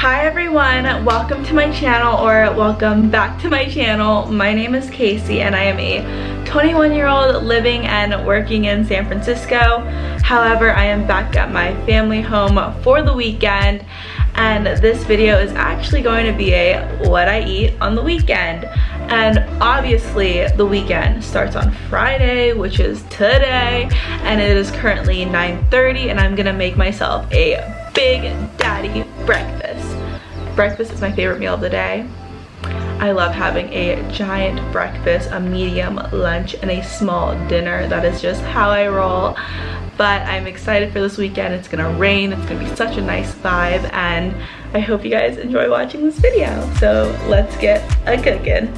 Hi everyone, welcome to my channel, or welcome back to my channel. My name is Casey and I am a 21-year-old living and working in San Francisco. However, I am back at my family home for the weekend, and this video is actually going to be a what I eat on the weekend. And obviously the weekend starts on Friday, which is today, and it is currently 9:30, and I'm gonna make myself a Big Daddy breakfast. Breakfast is my favorite meal of the day. I love having a giant breakfast, a medium lunch, and a small dinner. That is just how I roll. But I'm excited for this weekend. It's gonna rain, it's gonna be such a nice vibe, and I hope you guys enjoy watching this video. So let's get a cooking.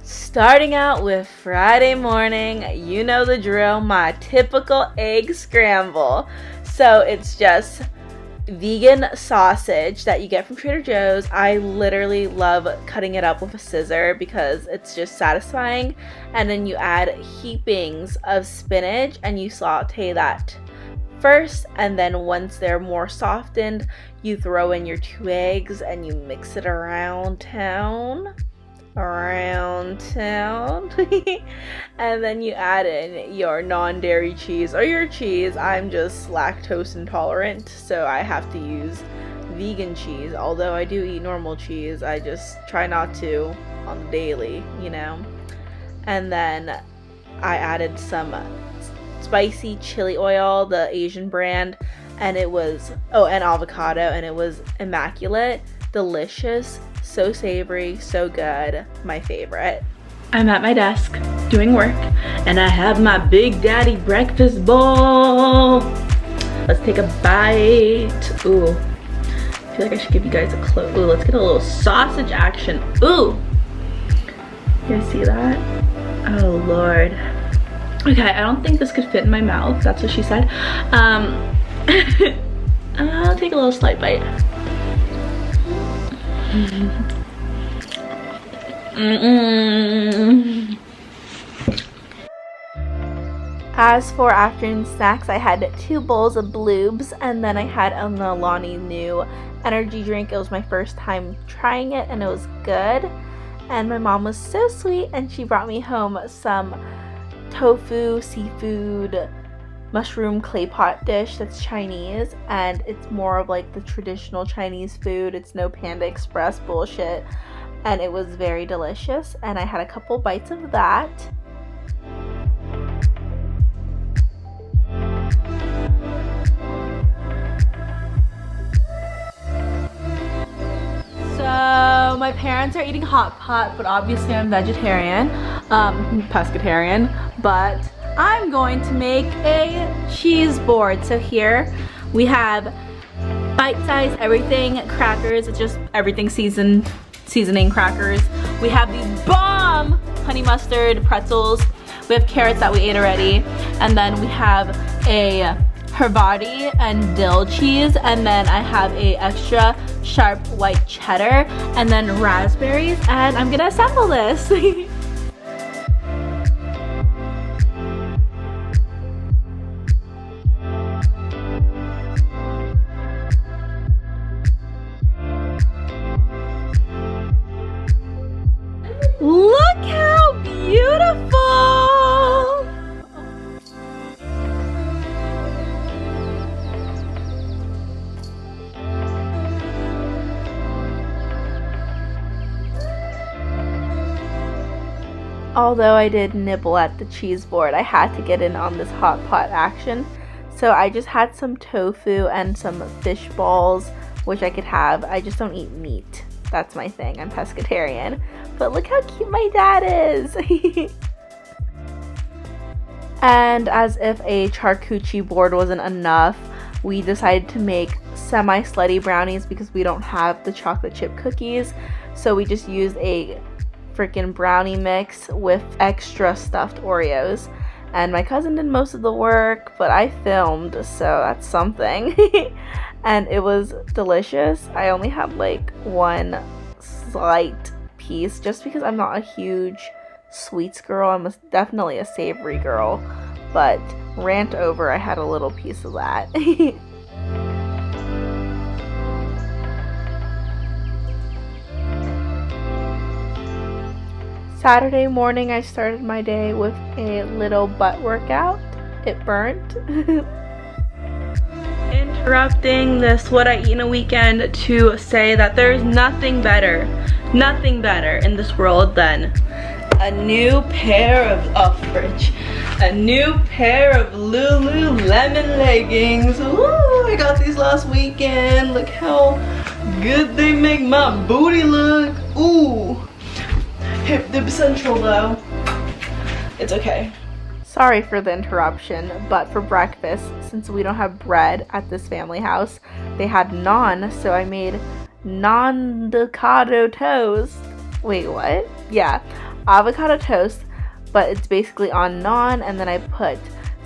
Starting out with Friday morning, you know the drill, my typical egg scramble. So it's just vegan sausage that you get from Trader Joe's. I literally love cutting it up with a scissor because it's just satisfying. And then you add heapings of spinach and you saute that first, and then once they're more softened, you throw in your 2 eggs and you mix it around town. And then you add in your non-dairy cheese or your cheese. I'm just lactose intolerant, so I have to use vegan cheese. Although I do eat normal cheese, I just try not to on the daily, you know. And then I added some spicy chili oil, the Asian brand, and it was, and avocado, and it was immaculate, delicious. So savory, so good, my favorite. I'm at my desk doing work and I have my Big Daddy breakfast bowl. Let's take a bite. Ooh, I feel like I should give you guys a close. Ooh, let's get a little sausage action. Ooh, you guys see that? Oh Lord. Okay, I don't think this could fit in my mouth. That's what she said. I'll take a little slight bite. As for afternoon snacks, I had 2 bowls of Bloobs, and then I had a Milani new energy drink. It was my first time trying it and it was good. And my mom was so sweet and she brought me home some tofu, seafood, mushroom clay pot dish that's Chinese, and it's more of like the traditional Chinese food. It's no Panda Express bullshit, and it was very delicious, and I had a couple bites of that. So my parents are eating hot pot, but obviously I'm vegetarian, pescatarian, but I'm going to make a cheese board. So here we have bite-sized everything, crackers, it's just everything seasoning crackers. We have these bomb honey mustard pretzels. We have carrots that we ate already. And then we have a Havarti and dill cheese. And then I have a extra sharp white cheddar and then raspberries. And I'm gonna assemble this. Look how beautiful! Although I did nibble at the cheese board, I had to get in on this hot pot action. So I just had some tofu and some fish balls, which I could have. I just don't eat meat. That's my thing. I'm pescatarian. But look how cute my dad is. And as if a charcuterie board wasn't enough, we decided to make semi-slutty brownies because we don't have the chocolate chip cookies. So we just used a freaking brownie mix with extra stuffed Oreos. And my cousin did most of the work, but I filmed, so that's something. And it was delicious. I only had like one slight piece just because I'm not a huge sweets girl. I'm definitely a savory girl, but rant over, I had a little piece of that. Saturday morning, I started my day with a little butt workout. It burnt. Interrupting this what I eat in a weekend to say that there's nothing better in this world than a new pair of a new pair of Lululemon leggings. Ooh, I got these last weekend. Look how good they make my booty look. Ooh. Hip dip central though. It's okay. Sorry for the interruption, but for breakfast, since we don't have bread at this family house, they had naan, so I made naan-avocado toast. Wait, what? Yeah, avocado toast, but it's basically on naan, and then I put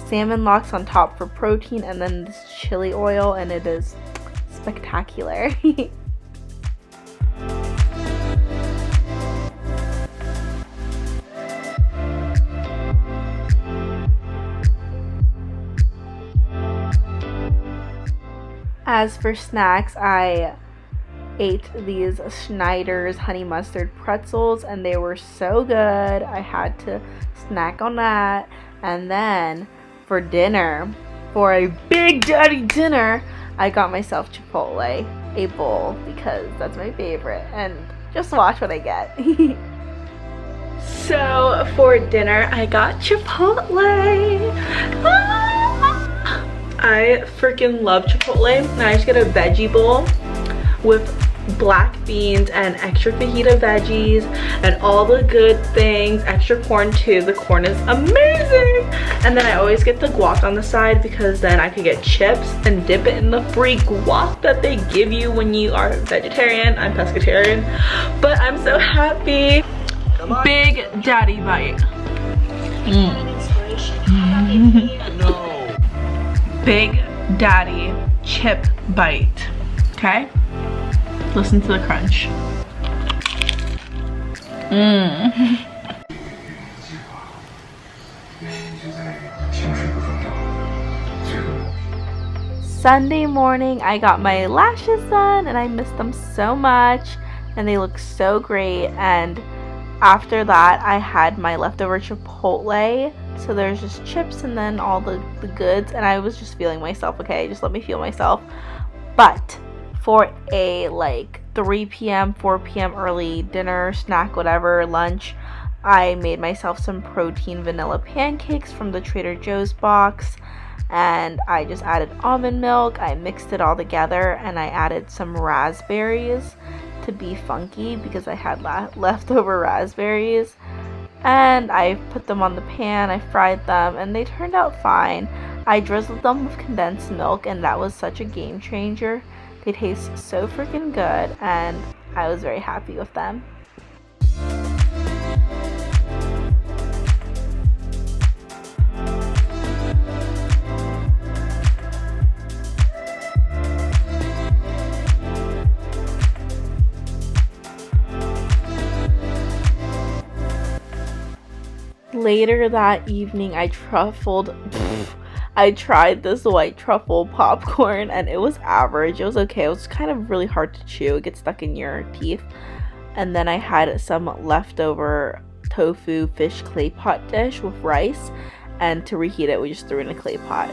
salmon lox on top for protein, and then this chili oil, and it is spectacular. As for snacks, I ate these Schneider's honey mustard pretzels and they were so good. I had to snack on that. And then for dinner, for a big daddy dinner, I got myself Chipotle, a bowl, because that's my favorite. And just watch what I get. So for dinner, I got Chipotle. I freaking love Chipotle, and I just get a veggie bowl with black beans and extra fajita veggies and all the good things, extra corn too. The corn is amazing. And then I always get the guac on the side because then I could get chips and dip it in the free guac that they give you when you are vegetarian. I'm pescatarian, but I'm so happy. Big daddy bite. No. Big daddy chip bite. Okay? Listen to the crunch. Sunday morning, I got my lashes done and I miss them so much and they look so great. And after that, I had my leftover Chipotle. So there's just chips and then all the goods, and I was just feeling myself. Okay, just let me feel myself. But for a like 3 p.m., 4 p.m. early dinner, snack, whatever, lunch, I made myself some protein vanilla pancakes from the Trader Joe's box, and I just added almond milk. I mixed it all together, and I added some raspberries to be funky because I had leftover raspberries. And I put them on the pan, I fried them, and they turned out fine. I drizzled them with condensed milk, and that was such a game changer. They taste so freaking good, and I was very happy with them. Later that evening, I tried this white truffle popcorn and it was average. It was okay. It was kind of really hard to chew. It gets stuck in your teeth. And then I had some leftover tofu fish clay pot dish with rice, and to reheat it, we just threw it in a clay pot.